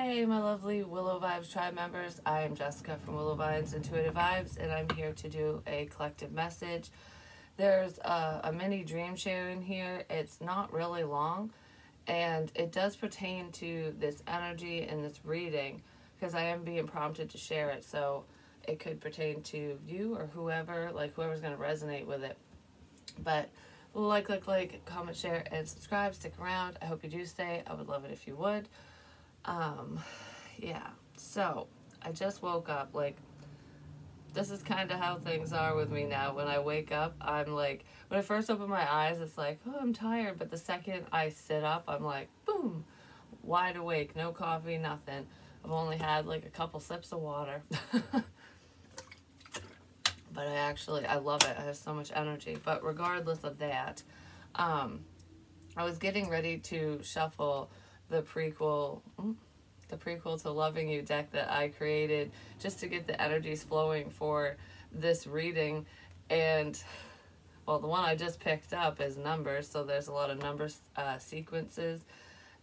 Hey, my lovely Willow Vibes tribe members. I am Jessica from Willow Vibes Intuitive Vibes, and I'm here to do a collective message. There's a mini dream share in here. It's not really long, and it does pertain to this energy and this reading because I am being prompted to share it. So it could pertain to you or whoever, like whoever's going to resonate with it. But like, comment, share, and subscribe. Stick around. I hope you do stay. I would love it if you would. Yeah, so I just woke up. Like, this is kind of how things are with me now. When I wake up, I'm like, when I first open my eyes, it's like, oh, I'm tired. But the second I sit up, I'm like, boom, wide awake, no coffee, nothing. I've only had like a couple sips of water. But I love it. I have so much energy. But regardless of that, I was getting ready to shuffle the prequel to Loving You deck that I created just to get the energies flowing for this reading. And well, the one I just picked up is numbers, so there's a lot of numbers sequences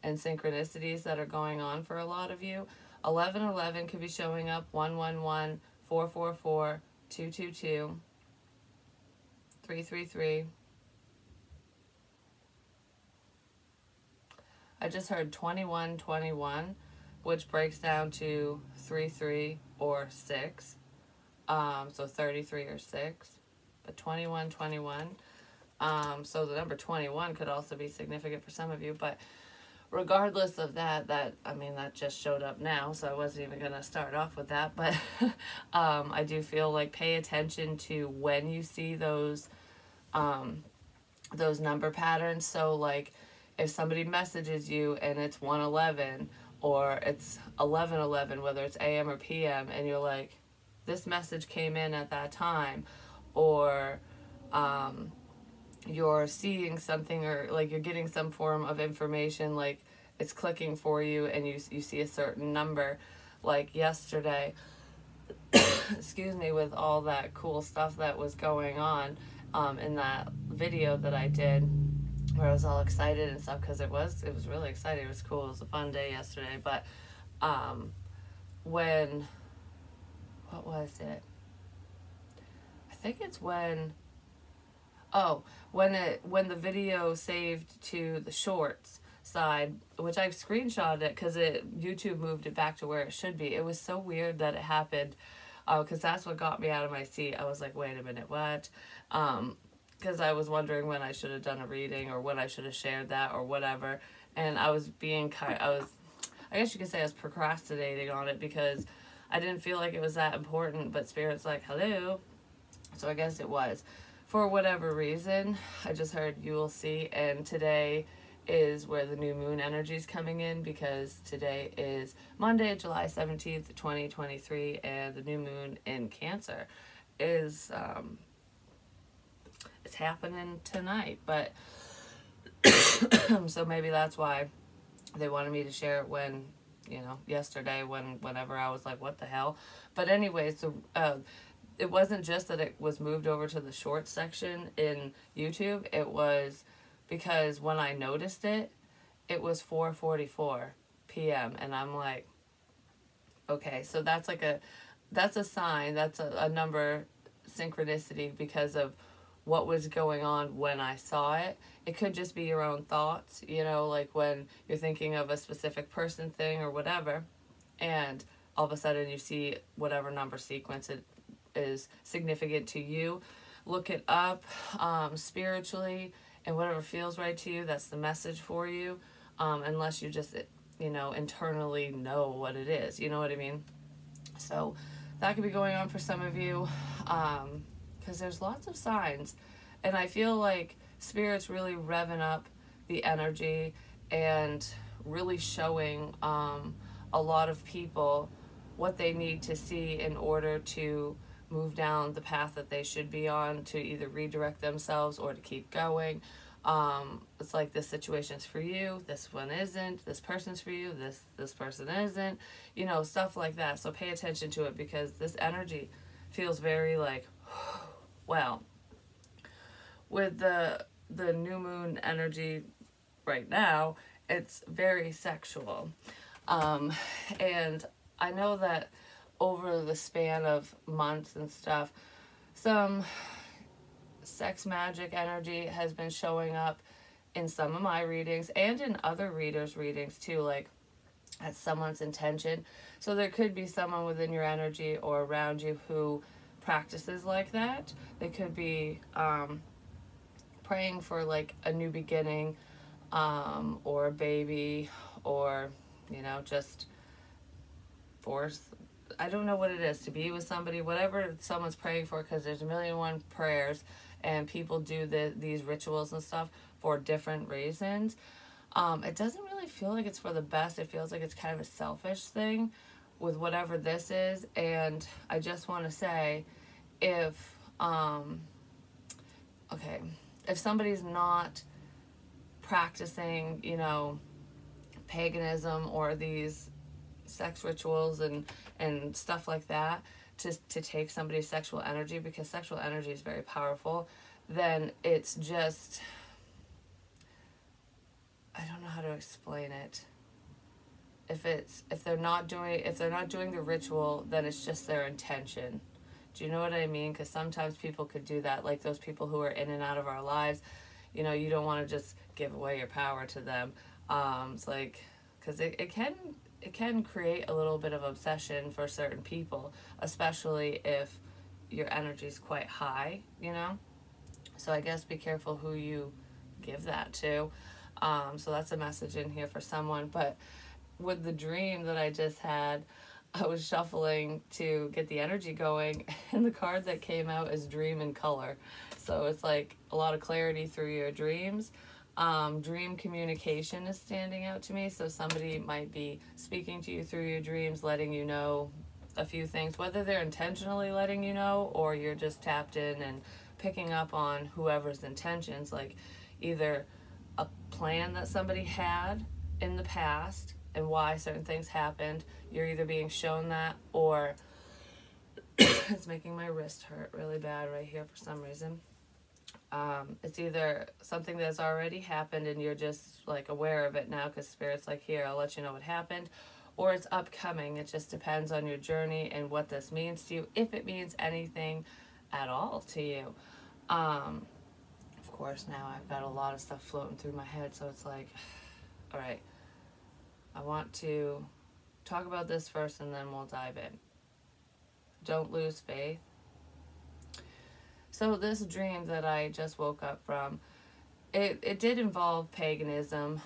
and synchronicities that are going on for a lot of you. 1111 could be showing up, 111, 444, 222, 333. I just heard 2121, which breaks down to 33 or 6. So 33 or 6. But 2121. So the number 21 could also be significant for some of you. But regardless of that just showed up now, so I wasn't even going to start off with that. But I do feel like pay attention to when you see those number patterns. So like, if somebody messages you and it's 111 or it's 1111, whether it's AM or PM, and you're like, this message came in at that time, or you're seeing something, or like you're getting some form of information, like it's clicking for you and you see a certain number, like yesterday, excuse me, with all that cool stuff that was going on in that video that I did, where I was all excited and stuff, because it was really exciting. It was cool. It was a fun day yesterday. But what was it? I think it's when the video saved to the shorts side, which I screenshotted it because YouTube moved it back to where it should be. It was so weird that it happened, because that's what got me out of my seat. I was like, wait a minute, what? Because I was wondering when I should have done a reading or when I should have shared that or whatever. And I guess you could say I was procrastinating on it because I didn't feel like it was that important, but Spirit's like, hello. So I guess it was. For whatever reason, I just heard you will see, and today is where the new moon energy is coming in, because today is Monday, July 17th, 2023, and the new moon in Cancer is it's happening tonight. But so maybe that's why they wanted me to share it when, yesterday, whenever I was like, what the hell. But anyways, it wasn't just that it was moved over to the short section in YouTube. It was because when I noticed it, it was 4:44 p.m. and I'm like, okay, so that's a sign, that's a number synchronicity because of what was going on when I saw it. It could just be your own thoughts, like when you're thinking of a specific person, thing, or whatever, and all of a sudden you see whatever number sequence it is significant to you. Look it up spiritually, and whatever feels right to you, that's the message for you, unless you just internally know what it is, you know what I mean? So that could be going on for some of you, because there's lots of signs, and I feel like Spirit's really revving up the energy and really showing a lot of people what they need to see in order to move down the path that they should be on, to either redirect themselves or to keep going. It's like, this situation's for you, this one isn't, this person's for you, this person isn't, stuff like that. So pay attention to it, because this energy feels very like, well, with the new moon energy right now, it's very sexual. And I know that over the span of months and stuff, some sex magic energy has been showing up in some of my readings and in other readers' readings too, like at someone's intention. So there could be someone within your energy or around you who practices like that. They could be praying for like a new beginning, or a baby, or just for, I don't know what it is, to be with somebody, whatever someone's praying for, because there's a million and one prayers, and people do these rituals and stuff for different reasons. It doesn't really feel like it's for the best. It feels like it's kind of a selfish thing with whatever this is. And I just want to say, if okay, if somebody's not practicing, paganism or these sex rituals and stuff like that to take somebody's sexual energy, because sexual energy is very powerful, then it's just, I don't know how to explain it. If they're not doing the ritual, then it's just their intention. Do you know what I mean? Because sometimes people could do that, like those people who are in and out of our lives. You don't want to just give away your power to them. It's like, because it can create a little bit of obsession for certain people, especially if your energy is quite high. So I guess be careful who you give that to. So that's a message in here for someone. But with the dream that I just had, I was shuffling to get the energy going, and the card that came out is Dream in Color. So it's like a lot of clarity through your dreams. Dream communication is standing out to me. So somebody might be speaking to you through your dreams, letting you know a few things, whether they're intentionally letting you know or you're just tapped in and picking up on whoever's intentions, like either a plan that somebody had in the past and why certain things happened. You're either being shown that, or it's making my wrist hurt really bad right here for some reason. It's either something that's already happened and you're just like aware of it now because Spirit's like, here, I'll let you know what happened, or it's upcoming. It just depends on your journey and what this means to you, if it means anything at all to you. Of course, now I've got a lot of stuff floating through my head, so it's like, all right, I want to talk about this first and then we'll dive in. Don't lose faith. So this dream that I just woke up from, it did involve paganism,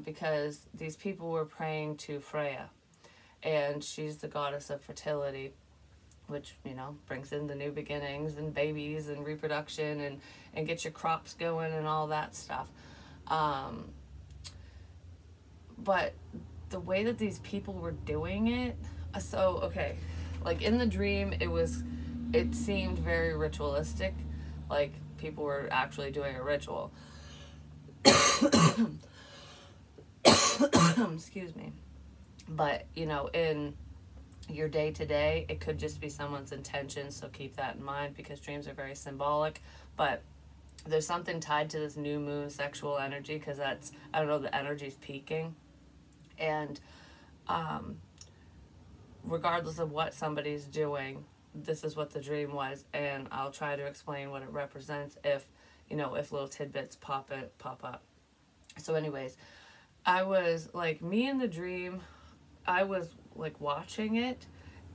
because these people were praying to Freya, and she's the goddess of fertility, which, brings in the new beginnings and babies and reproduction and get your crops going and all that stuff. But the way that these people were doing it, so, okay, like in the dream, it seemed very ritualistic, like people were actually doing a ritual. Excuse me. But, in your day to day, it could just be someone's intention, so keep that in mind because dreams are very symbolic. But there's something tied to this new moon sexual energy, because that's, I don't know, the energy's peaking. And regardless of what somebody's doing, this is what the dream was, and I'll try to explain what it represents if little tidbits pop up. So anyways, I was like, me in the dream, I was like watching it,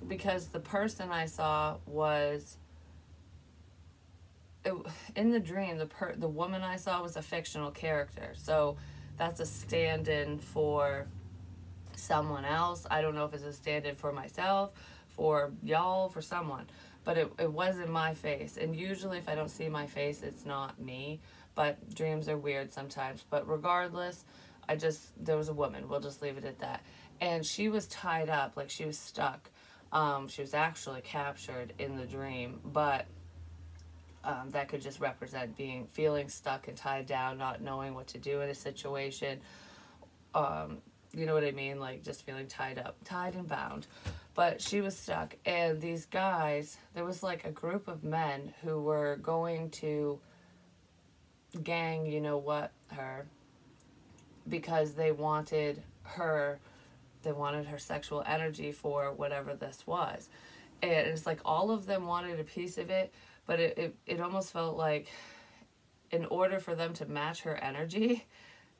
because the person I saw was, in the dream, the woman I saw was a fictional character. So that's a stand-in for someone else. I don't know if it's a stand-in for myself, for y'all, for someone, but it wasn't my face. And usually if I don't see my face, it's not me. But dreams are weird sometimes. But regardless, there was a woman, we'll just leave it at that, and she was tied up, like she was stuck. She was actually captured in the dream, but that could just represent feeling stuck and tied down, not knowing what to do in a situation. You know what I mean? Like just feeling tied and bound. But she was stuck, and these guys, there was like a group of men who were going to gang, her, because they wanted her they wanted her sexual energy for whatever this was. And it's like all of them wanted a piece of it, but it almost felt like in order for them to match her energy,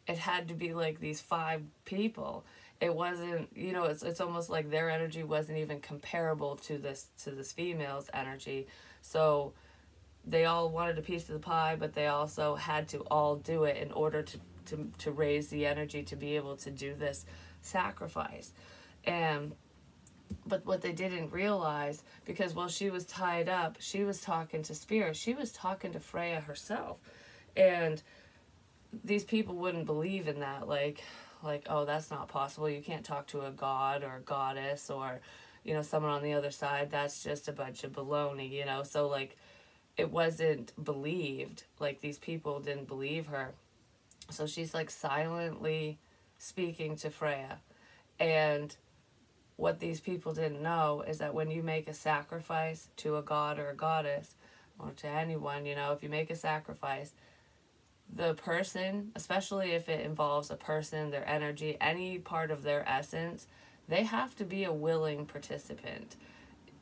it had to be like these 5 people. It wasn't, you know, it's almost like their energy wasn't even comparable to this female's energy. So they all wanted a piece of the pie, but they also had to all do it in order to raise the energy to be able to do this sacrifice. And but what they didn't realize, because while she was tied up, she was talking to spirit, she was talking to Freya herself. And these people wouldn't believe in that, like, oh, that's not possible, you can't talk to a god or a goddess or, you know, someone on the other side, that's just a bunch of baloney, you know. So like, it wasn't believed, like these people didn't believe her. So she's like silently speaking to Freya. And what these people didn't know is that when you make a sacrifice to a god or a goddess, or to anyone, you know, if you make a sacrifice, the person, especially if it involves a person, their energy, any part of their essence, they have to be a willing participant.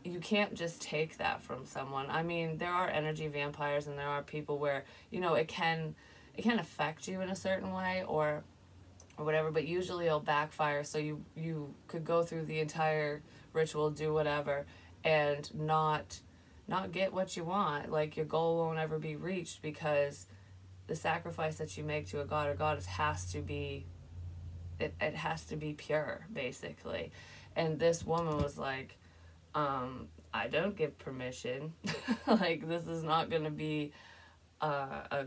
You can't just take that from someone. I mean, there are energy vampires and there are people where, you know, it can affect you in a certain way or whatever, but usually it'll backfire. So you could go through the entire ritual, do whatever, and not get what you want. Like, your goal won't ever be reached, because the sacrifice that you make to a god or goddess has to be, it has to be pure, basically. And this woman was like, I don't give permission. Like, this is not going to be a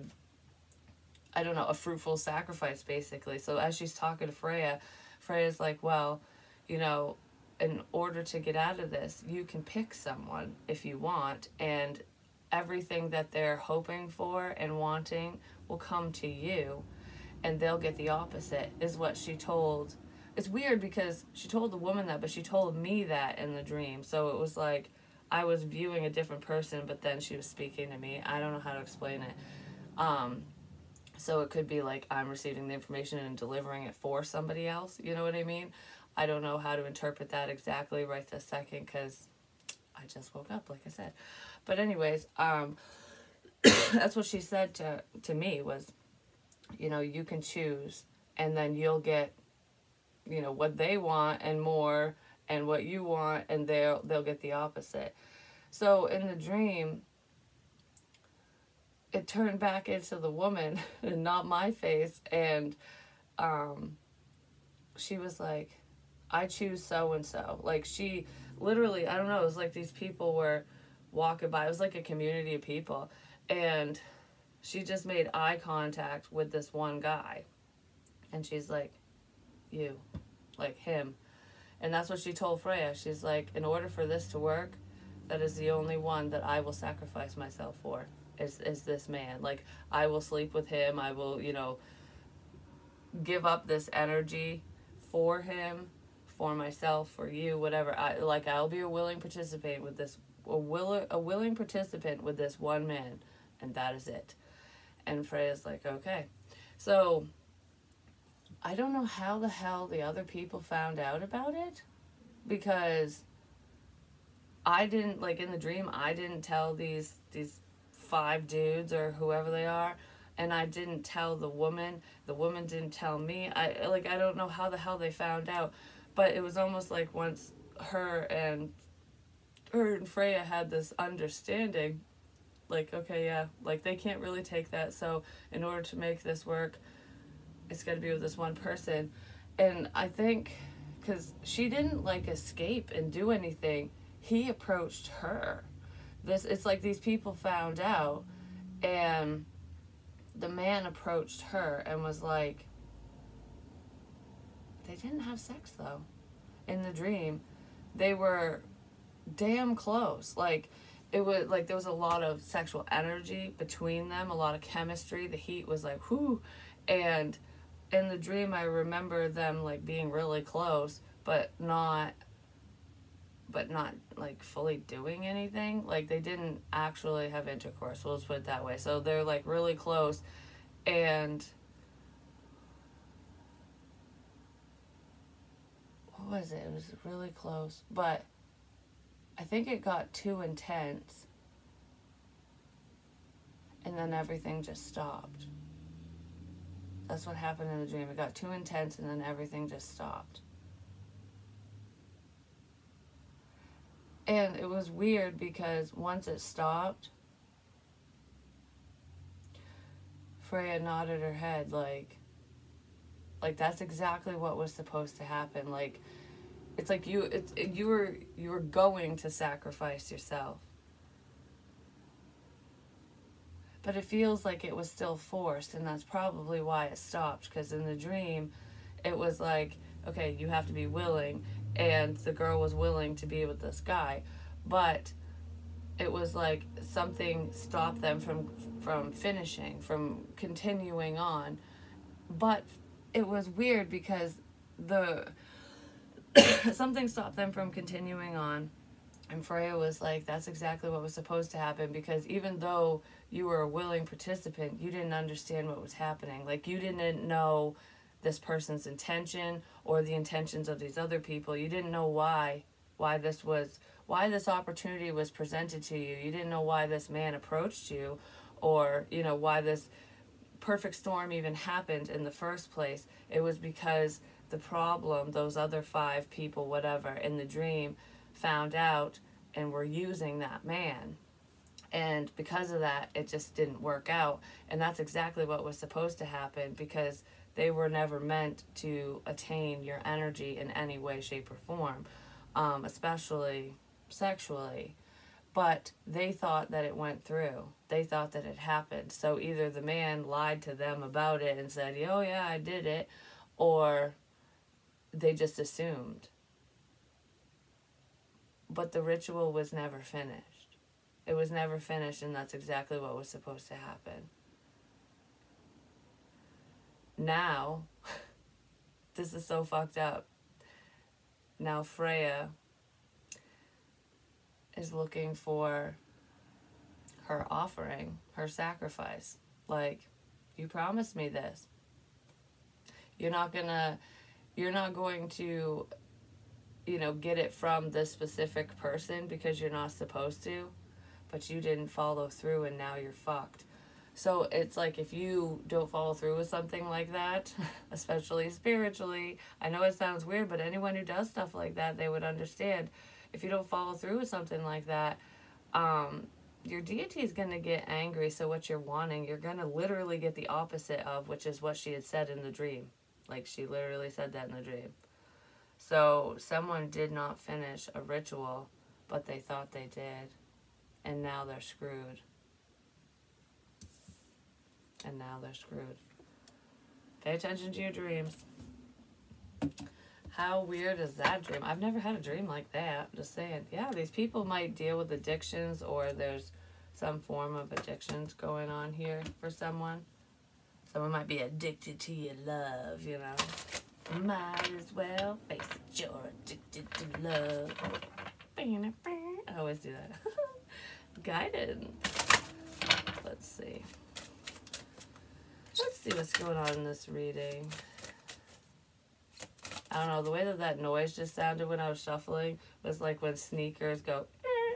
fruitful sacrifice, basically. So as she's talking to Freya's like, well, you know, in order to get out of this, you can pick someone if you want, and everything that they're hoping for and wanting will come to you, and they'll get the opposite, is what she told. It's weird because she told the woman that, but she told me that in the dream. So it was like I was viewing a different person, but then she was speaking to me. I don't know how to explain it. So it could be like I'm receiving the information and delivering it for somebody else. You know what I mean? I don't know how to interpret that exactly right this second, because I just woke up, like I said. But anyways, that's what she said to me was, you know, you can choose, and then you'll get, you know, what they want and more, and what you want, and they'll get the opposite. So in the dream, it turned back into the woman and not my face, and she was like, I choose so and so. Like, she literally, I don't know, it was like these people were walking by. It was like a community of people, and she just made eye contact with this one guy, and she's like, you, like him. And that's what she told Freya. She's like, in order for this to work, that is the only one that I will sacrifice myself for, is this man. Like, I will sleep with him, I will, you know, give up this energy for him, for myself, for you, whatever. I'll be a willing participant with this, a willing participant with this one man, and that is it. And Freya's like, okay. So I don't know how the hell the other people found out about it, because I didn't, like, in the dream, I didn't tell these 5 dudes or whoever they are, and I didn't tell the woman didn't tell me. I don't know how the hell they found out, but it was almost like once her and Freya had this understanding, like, okay, yeah, like, they can't really take that, so in order to make this work, it's got to be with this one person. And I think because she didn't, like, escape and do anything, he approached her. It's like these people found out, and the man approached her and was like, they didn't have sex though in the dream. They were damn close. Like, it was like there was a lot of sexual energy between them, a lot of chemistry. The heat was like, whoo. And in the dream, I remember them, like, being really close, but not like fully doing anything. Like, they didn't actually have intercourse, we'll just put it that way. So they're, like, really close, and what was it? It was really close. But I think it got too intense. And then everything just stopped. That's what happened in the dream. It got too intense and then everything just stopped. And it was weird because once it stopped, Freya nodded her head like that's exactly what was supposed to happen. Like, it's like you were going to sacrifice yourself. But it feels like it was still forced, and that's probably why it stopped, because in the dream, it was like, okay, you have to be willing, and the girl was willing to be with this guy, but it was like something stopped them from finishing, from continuing on. But it was weird because the something stopped them from continuing on. And Freya was like, that's exactly what was supposed to happen, because even though you were a willing participant, you didn't understand what was happening. Like, you didn't know this person's intention or the intentions of these other people. You didn't know why this opportunity was presented to you. You didn't know why this man approached you, or, why this perfect storm even happened in the first place. It was because the problem, those other 5 people, whatever, in the dream, found out and were using that man. And because of that, it just didn't work out. And that's exactly what was supposed to happen, because they were never meant to attain your energy in any way, shape, or form, especially sexually. But they thought that it went through. They thought that it happened. So either the man lied to them about it and said, oh yeah, I did it, or they just assumed. But the ritual was never finished. It was never finished, and that's exactly what was supposed to happen. Now, this is so fucked up. Now Freya is looking for her offering, her sacrifice. Like, you promised me this. You're not going to get it from this specific person because you're not supposed to, but you didn't follow through, and now you're fucked. So it's like, if you don't follow through with something like that, especially spiritually, I know it sounds weird, but anyone who does stuff like that, they would understand. If you don't follow through with something like that, your deity is going to get angry. So what you're wanting, you're going to literally get the opposite of, which is what she had said in the dream. Like, she literally said that in the dream. So someone did not finish a ritual, but they thought they did. And now they're screwed. And now they're screwed. Pay attention to your dreams. How weird is that dream? I've never had a dream like that. Just saying. Yeah, these people might deal with addictions, or there's some form of addictions going on here for someone. Someone might be addicted to your love, Might as well face it, you're addicted to love. I always do that. Guidance. Let's see. Let's see what's going on in this reading. I don't know, the way that noise just sounded when I was shuffling was like when sneakers go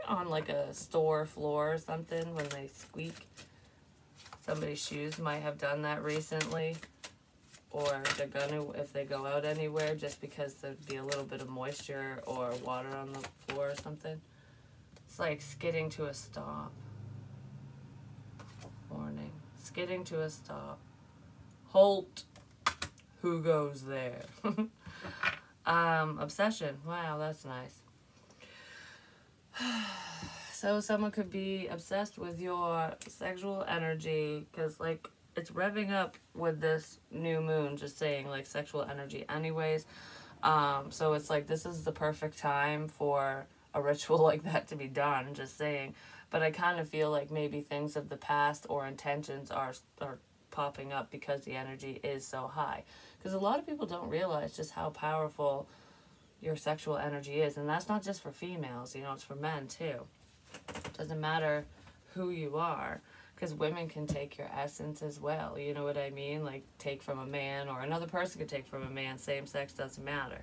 on like a store floor or something, when they squeak. Somebody's shoes might have done that recently. Or they're gonna if they go out anywhere, just because there'd be a little bit of moisture or water on the floor or something. It's like skidding to a stop. Warning. Skidding to a stop. Halt. Who goes there? Obsession. Wow, that's nice. So someone could be obsessed with your sexual energy, because like, it's revving up with this new moon, just saying, like, sexual energy anyways. So it's like, this is the perfect time for a ritual like that to be done, just saying. But I kind of feel like maybe things of the past or intentions are popping up because the energy is so high. Because a lot of people don't realize just how powerful your sexual energy is. And that's not just for females, it's for men too. It doesn't matter who you are. Because women can take your essence as well, you know what I mean? Like, take from a man, or another person could take from a man, same sex, doesn't matter.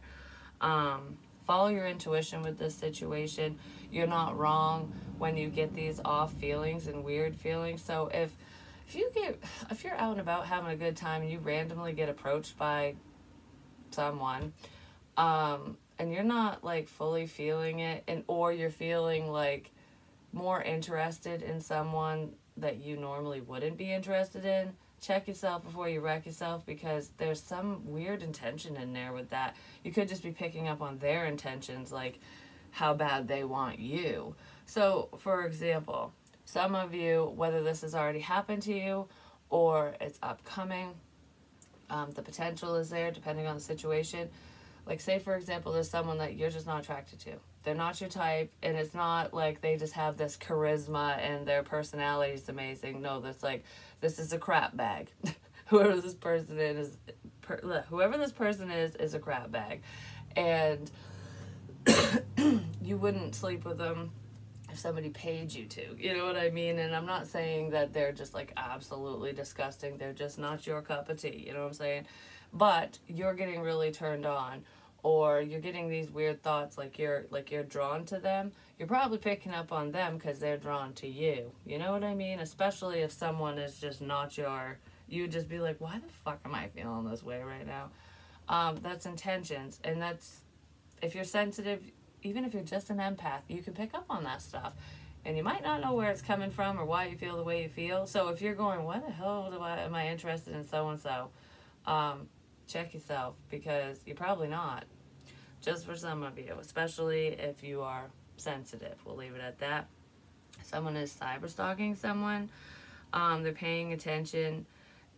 Follow your intuition with this situation. You're not wrong when you get these off feelings and weird feelings. So if you're out and about having a good time and you randomly get approached by someone, and you're not like fully feeling it, and or you're feeling like more interested in someone that you normally wouldn't be interested in, check yourself before you wreck yourself, because there's some weird intention in there with that. You could just be picking up on their intentions, like how bad they want you. So, for example, some of you, whether this has already happened to you or it's upcoming, the potential is there depending on the situation. Like, say, for example, there's someone that you're just not attracted to. They're not your type, and it's not like they just have this charisma and their personality is amazing. No, that's like, this is a crap bag. Whoever this person is a crap bag. And you wouldn't sleep with them if somebody paid you to. You know what I mean? And I'm not saying that they're just like absolutely disgusting. They're just not your cup of tea. You know what I'm saying? But you're getting really turned on, or you're getting these weird thoughts like you're drawn to them. You're probably picking up on them because they're drawn to you. You know what I mean? Especially if someone is just not you would just be like, why the fuck am I feeling this way right now? That's intentions. And that's, if you're sensitive, even if you're just an empath, you can pick up on that stuff. And you might not know where it's coming from or why you feel the way you feel. So if you're going, why the hell am I interested in so-and-so? Check yourself, because you're probably not. Just for some of you, especially if you are sensitive. We'll leave it at that. Someone is cyber stalking someone. They're paying attention.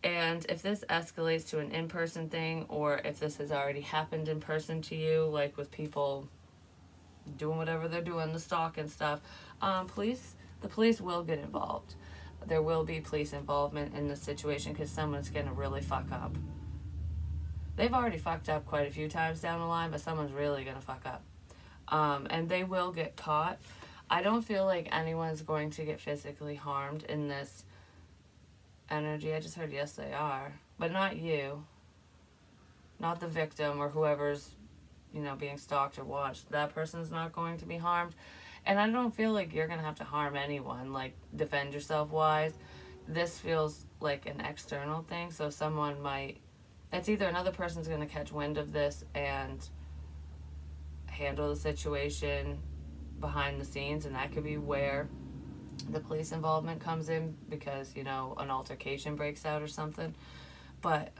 And if this escalates to an in-person thing, or if this has already happened in person to you, like with people doing whatever they're doing, the stalk and stuff, the police will get involved. There will be police involvement in the situation because someone's going to really fuck up. They've already fucked up quite a few times down the line, but someone's really going to fuck up. And they will get caught. I don't feel like anyone's going to get physically harmed in this energy. I just heard yes, they are. But not you. Not the victim or whoever's, being stalked or watched. That person's not going to be harmed. And I don't feel like you're going to have to harm anyone, like defend yourself wise. This feels like an external thing, so someone might... It's either another person's going to catch wind of this and handle the situation behind the scenes, and that could be where the police involvement comes in because, an altercation breaks out or something. But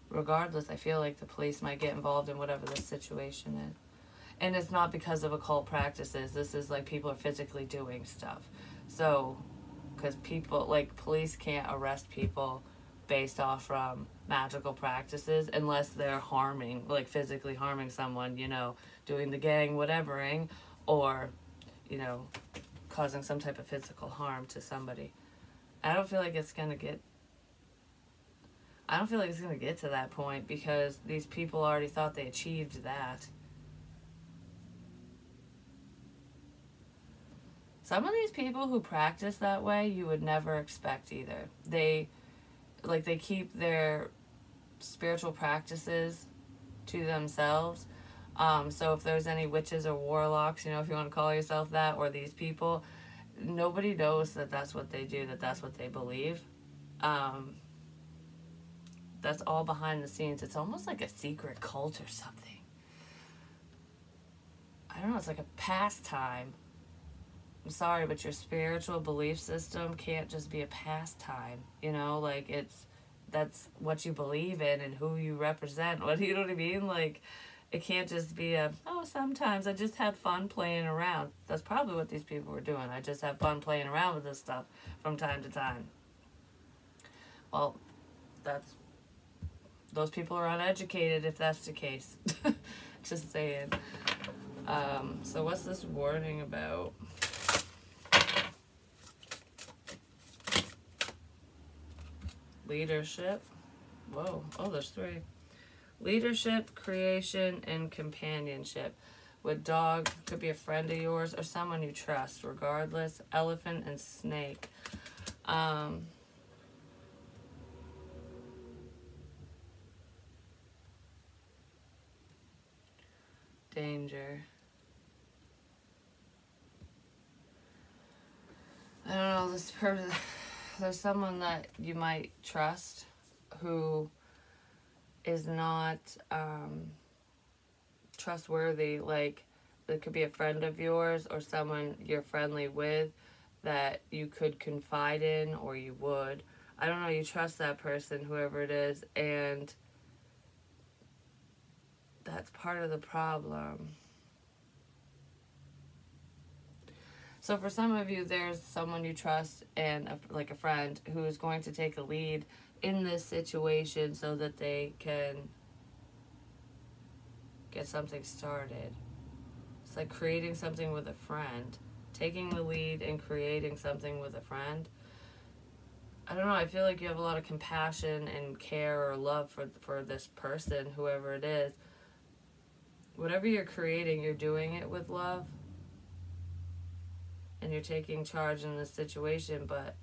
regardless, I feel like the police might get involved in whatever this situation is. And it's not because of occult practices. This is like people are physically doing stuff. So, because people, like police can't arrest people based off from magical practices unless they're harming, like physically harming someone, doing the gang whatevering, or, causing some type of physical harm to somebody. I don't feel like it's going to get to that point because these people already thought they achieved that. Some of these people who practice that way, you would never expect either. They keep their spiritual practices to themselves. So if there's any witches or warlocks, if you want to call yourself that, or these people, nobody knows that that's what they do, that that's what they believe. That's all behind the scenes. It's almost like a secret cult or something. I don't know, it's like a pastime. I'm sorry, but your spiritual belief system can't just be a pastime. That's what you believe in and who you represent. You know what I mean? Like, it can't just be sometimes I just have fun playing around. That's probably what these people were doing. I just have fun playing around with this stuff from time to time. Well, those people are uneducated if that's the case. Just saying. So what's this warning about? Leadership. Whoa. Oh, there's 3. Leadership, creation, and companionship. With dog, could be a friend of yours or someone you trust. Regardless, elephant and snake. danger. I don't know, this person, there's someone that you might trust who is not trustworthy. Like, it could be a friend of yours or someone you're friendly with that you could confide in, or you would. I don't know, you trust that person, whoever it is, and that's part of the problem. So for some of you, there's someone you trust and like a friend who is going to take a lead in this situation so that they can get something started. It's like creating something with a friend. Taking the lead and creating something with a friend. I don't know, I feel like you have a lot of compassion and care or love for this person, whoever it is. Whatever you're creating, you're doing it with love. And you're taking charge in this situation, but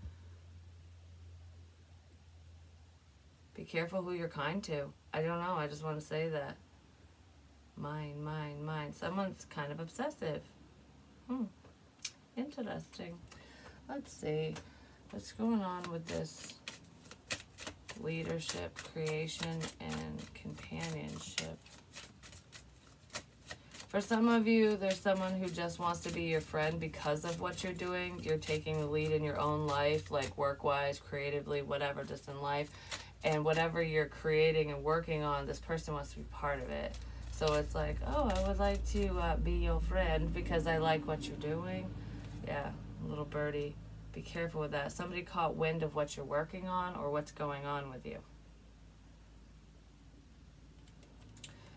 be careful who you're kind to. I don't know, I just want to say that. Mine, mine, mine. Someone's kind of obsessive. Interesting. Let's see. What's going on with this leadership, creation, and companionship? For some of you, there's someone who just wants to be your friend because of what you're doing. You're taking the lead in your own life, like work-wise, creatively, whatever, just in life. And whatever you're creating and working on, this person wants to be part of it. So it's like, oh, I would like to be your friend because I like what you're doing. Yeah, little birdie. Be careful with that. Somebody caught wind of what you're working on or what's going on with you.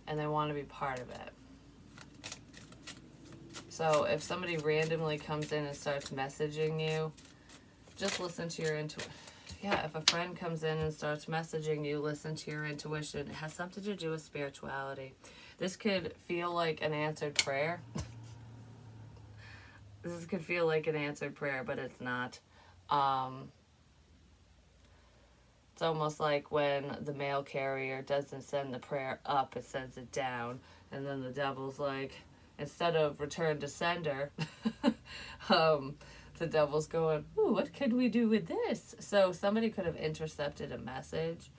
And they want to be part of it. So if somebody randomly comes in and starts messaging you, just listen to your intuition. Yeah, if a friend comes in and starts messaging you, listen to your intuition. It has something to do with spirituality. This could feel like an answered prayer. This could feel like an answered prayer, but it's not. It's almost like when the mail carrier doesn't send the prayer up, it sends it down. And then the devil's like, instead of return to sender, the devil's going, ooh, what could we do with this? So somebody could have intercepted a message,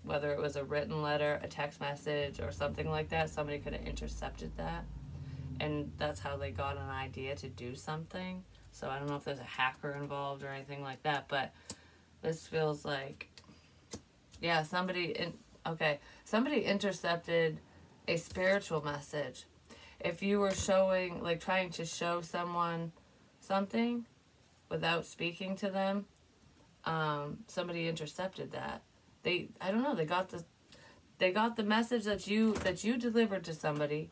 whether it was a written letter, a text message, or something like that. Somebody could have intercepted that. And that's how they got an idea to do something. So I don't know if there's a hacker involved or anything like that, but this feels like, yeah, somebody intercepted a spiritual message. If you were showing, like trying to show someone something without speaking to them, somebody intercepted that. I don't know, they got the message that you delivered to somebody.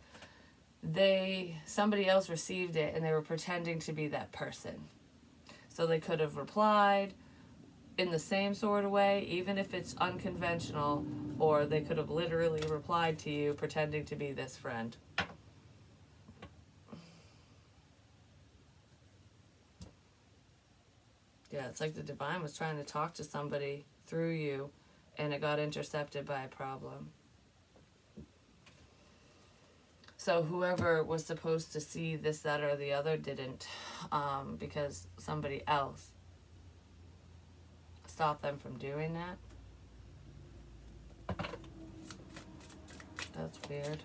Somebody else received it and they were pretending to be that person. So they could have replied in the same sort of way, even if it's unconventional, or they could have literally replied to you pretending to be this friend. Yeah, it's like the divine was trying to talk to somebody through you and it got intercepted by a problem. So whoever was supposed to see this, that, or the other didn't, because somebody else stopped them from doing that. That's weird.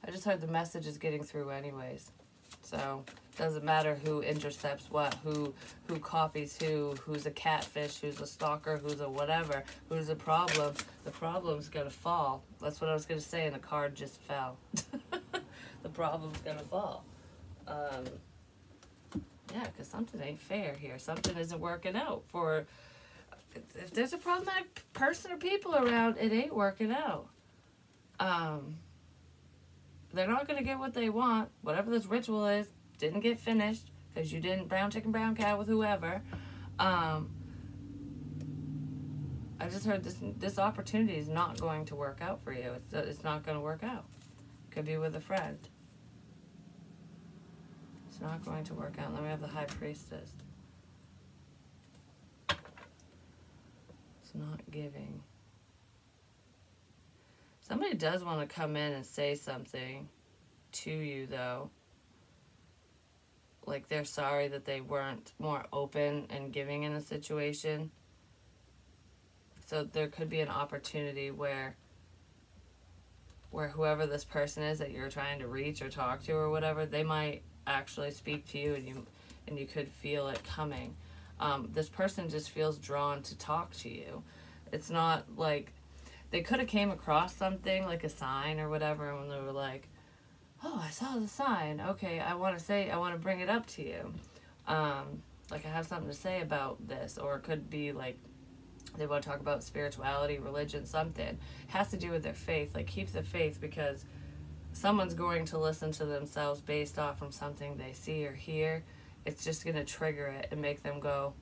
I just heard the message is getting through anyways. So it doesn't matter who intercepts what, who copies who's a catfish, who's a stalker, who's a whatever, who's a problem. The problem's going to fall. That's what I was going to say, and the card just fell. The problem's going to fall. Yeah, because something ain't fair here. Something isn't working out. If there's a problematic person or people around, it ain't working out. They're not going to get what they want. Whatever this ritual is, didn't get finished because you didn't brown chicken, brown cow with whoever. I just heard this opportunity is not going to work out for you. It's not going to work out. Could be with a friend. It's not going to work out. Let me have the High Priestess. It's not giving. Somebody does want to come in and say something to you, though. Like they're sorry that they weren't more open and giving in a situation. So there could be an opportunity where whoever this person is that you're trying to reach or talk to or whatever, they might actually speak to you, and you could feel it coming. This person just feels drawn to talk to you. It's not like they could have came across something like a sign or whatever, and they were like, oh, I saw the sign. Okay, I want to bring it up to you. Like I have something to say about this. Or it could be like they want to talk about spirituality, religion, something. It has to do with their faith. Like keep the faith, because someone's going to listen to themselves based off from something they see or hear. It's just going to trigger it and make them go,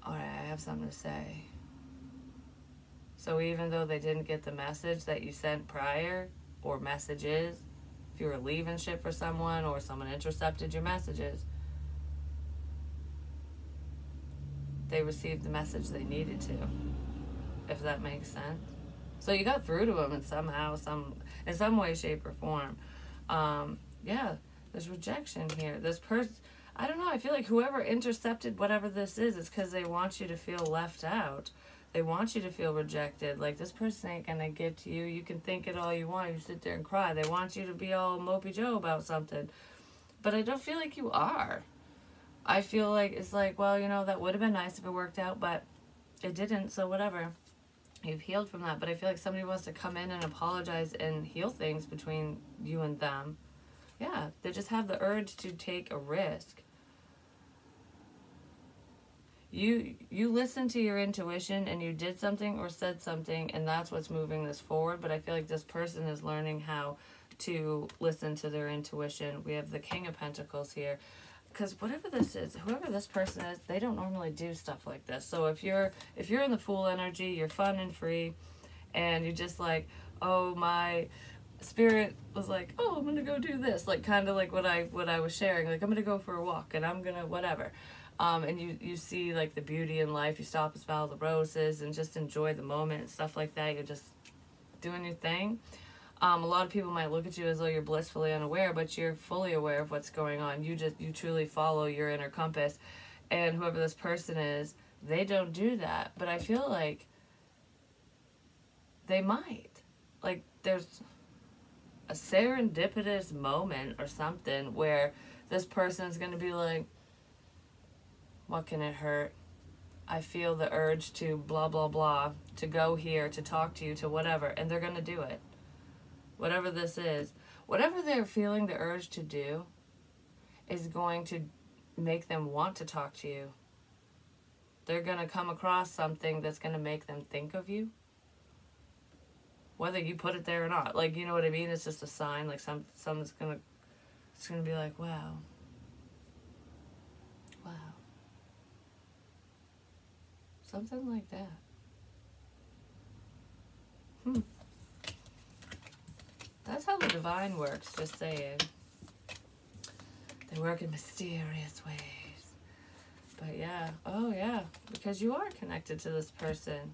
all right, I have something to say. So even though they didn't get the message that you sent prior, or messages, if you were leaving shit for someone or someone intercepted your messages, they received the message they needed to, if that makes sense. So you got through to them in some way, shape, or form. Yeah, there's rejection here. This person, I don't know, I feel like whoever intercepted whatever this is because they want you to feel left out. They want you to feel rejected. Like, this person ain't gonna give to you. You can think it all you want. You sit there and cry. They want you to be all mopey Joe about something. But I don't feel like you are. I feel like it's like, well, that would have been nice if it worked out, but it didn't, so whatever. You've healed from that. But I feel like somebody wants to come in and apologize and heal things between you and them. Yeah, they just have the urge to take a risk. You listened to your intuition and you did something or said something, and that's what's moving this forward. But I feel like this person is learning how to listen to their intuition. We have the King of Pentacles here. Because whatever this is, whoever this person is, they don't normally do stuff like this. So if you're in the Fool energy, you're fun and free, and you're just like, oh, my spirit was like, oh, I'm gonna go do this, like kind of like what I was sharing, like I'm gonna go for a walk and I'm gonna whatever. And you see like the beauty in life, you stop and smell the roses and just enjoy the moment and stuff like that. You're just doing your thing. A lot of people might look at you as though you're blissfully unaware, but you're fully aware of what's going on. You truly follow your inner compass. And whoever this person is, they don't do that. But I feel like they might. Like there's a serendipitous moment or something where this person's going to be like, what can it hurt? I feel the urge to blah, blah, blah, to go here, to talk to you, to whatever. And they're going to do it. Whatever this is, whatever they're feeling the urge to do is going to make them want to talk to you. They're going to come across something that's going to make them think of you. Whether you put it there or not. Like, you know what I mean? It's just a sign. Like, someone's going to be like, wow. Wow. Something like that. That's how the divine works, just saying. They work in mysterious ways. But yeah, oh yeah, because you are connected to this person.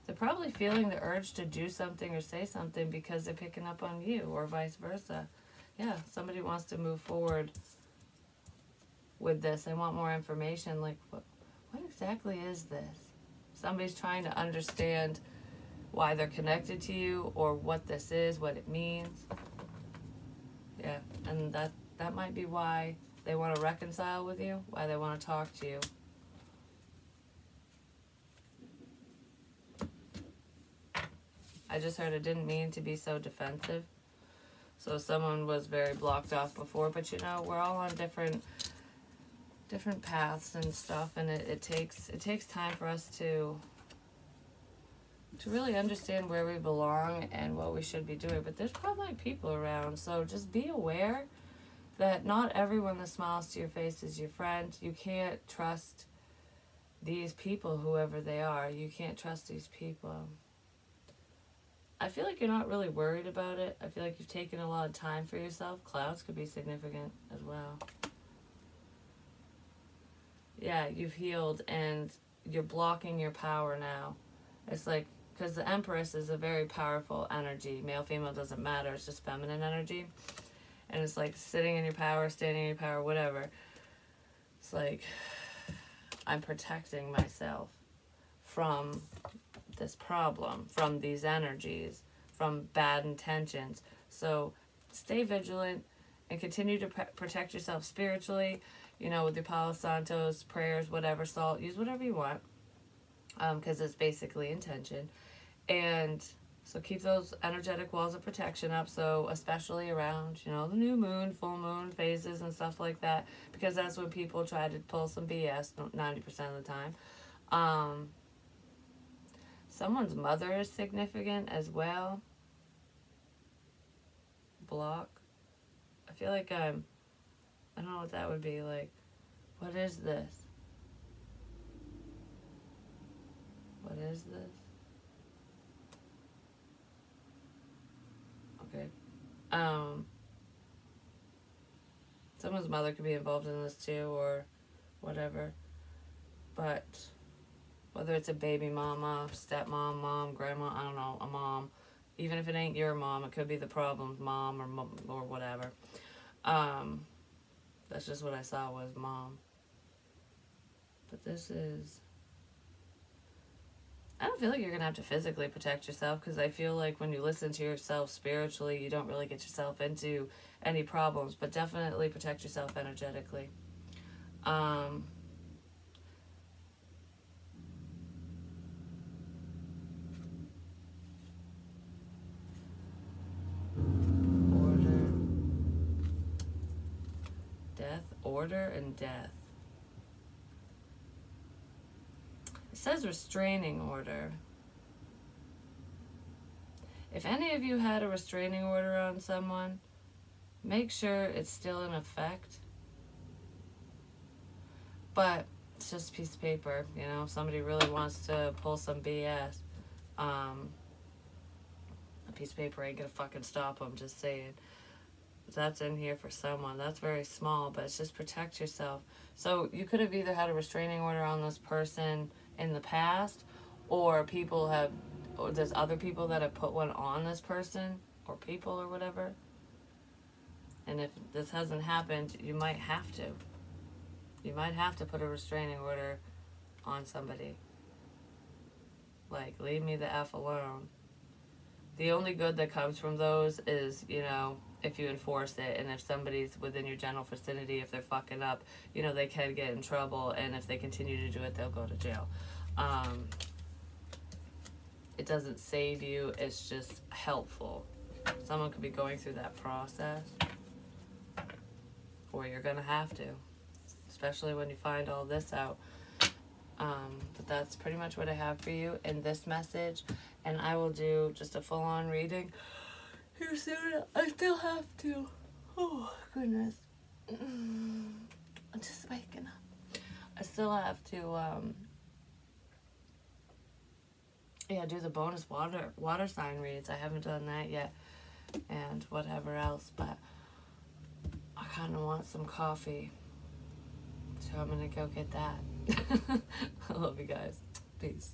They're probably feeling the urge to do something or say something because they're picking up on you, or vice versa. Yeah, somebody wants to move forward with this. They want more information. Like, what exactly is this? Somebody's trying to understand why they're connected to you, or what this is, what it means. Yeah, and that might be why they want to reconcile with you, why they want to talk to you. I just heard it didn't mean to be so defensive. So someone was very blocked off before, but we're all on different paths and stuff, and it takes time for us to really understand where we belong and what we should be doing. But there's probably people around, so just be aware that not everyone that smiles to your face is your friend. You can't trust these people, whoever they are. You can't trust these people. I feel like you're not really worried about it. I feel like you've taken a lot of time for yourself. Clouds could be significant as well. Yeah, you've healed, and you're blocking your power now. It's like, because the Empress is a very powerful energy. Male, female, doesn't matter. It's just feminine energy. And it's like sitting in your power, standing in your power, whatever. It's like, I'm protecting myself from this problem, from these energies, from bad intentions. So stay vigilant and continue to protect yourself spiritually, you know, with your Palo Santos, prayers, whatever, salt, use whatever you want, because it's basically intention. And so keep those energetic walls of protection up, so especially around, you know, the new moon, full moon phases and stuff like that, because that's when people try to pull some BS 90% of the time. Someone's mother is significant as well. Block. I feel like I don't know what that would be like. What is this? What is this? Okay. Someone's mother could be involved in this too, or whatever. But whether it's a baby mama, stepmom, mom, grandma, I don't know, a mom. Even if it ain't your mom, it could be the problem's mom or whatever. That's just what I saw was mom. But this is... I don't feel like you're going to have to physically protect yourself, because I feel like when you listen to yourself spiritually, you don't really get yourself into any problems, but definitely protect yourself energetically. Order and death. It says restraining order. If any of you had a restraining order on someone, make sure it's still in effect. But it's just a piece of paper, you know. If somebody really wants to pull some BS, a piece of paper ain't gonna fucking stop them, just saying. That's in here for someone. That's very small, but it's just protect yourself. So you could have either had a restraining order on this person in the past, or there's other people that have put one on this person, or people, or whatever. And if this hasn't happened, you might have to. You might have to put a restraining order on somebody. Like, leave me the F alone. The only good that comes from those is, you know, if you enforce it, and if somebody's within your general vicinity, if they're fucking up, you know, they can get in trouble, and if they continue to do it, they'll go to jail. It doesn't save you, it's just helpful. Someone could be going through that process, or you're gonna have to, especially when you find all this out. But that's pretty much what I have for you in this message, and I will do just a full-on reading here soon. I still have to, oh goodness, I'm just waking up. I still have to do the bonus water sign reads. I haven't done that yet, and whatever else, but I kind of want some coffee, so I'm gonna go get that. I love you guys. Peace.